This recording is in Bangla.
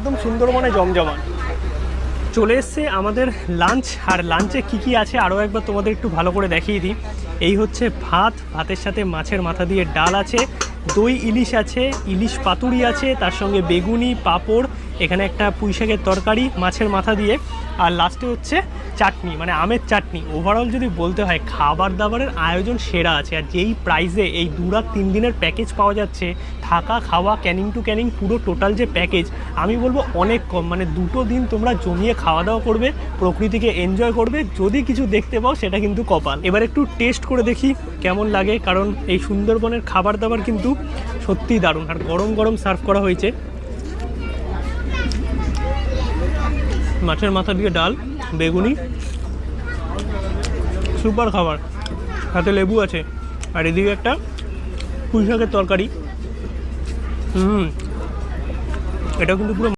একদম সুন্দরবনে জমজমাট। চলে এসছে আমাদের লাঞ্চ, আর লাঞ্চে কি আছে আরও একবার তোমাদের একটু ভালো করে দেখিয়ে দিই। এই হচ্ছে ভাত, ভাতের সাথে মাছের মাথা দিয়ে ডাল আছে, দই ইলিশ আছে, ইলিশ পাতুরি আছে, তার সঙ্গে বেগুনি, পাঁপড়, এখানে একটা পুঁই শাকের তরকারি মাছের মাথা দিয়ে, আর লাস্টে হচ্ছে চাটনি, মানে আমের চাটনি। ওভারঅল যদি বলতে হয় খাবার দাবারের আয়োজন সেরা আছে। আর যেই প্রাইসে এই 2 রাত 3 দিনের প্যাকেজ পাওয়া যাচ্ছে, থাকা খাওয়া ক্যানিং টু ক্যানিং পুরো টোটাল যে প্যাকেজ, আমি বলবো অনেক কম। মানে 2 দিন তোমরা জমিয়ে খাওয়া দাওয়া করবে, প্রকৃতিকে এনজয় করবে, যদি কিছু দেখতে পাও সেটা কিন্তু কপাল। এবার একটু টেস্ট করে দেখি কেমন লাগে, কারণ এই সুন্দরবনের খাবার দাবার কিন্তু সত্যিই দারুণ। আর গরম গরম সার্ভ করা হয়েছে, মাছের মাথা দিয়ে ডাল, বেগুনি, সুপার খাবার, সাথে লেবু আছে, আর এদিকে একটা পুঁই শাকের তরকারি। এটাও কিন্তু পুরো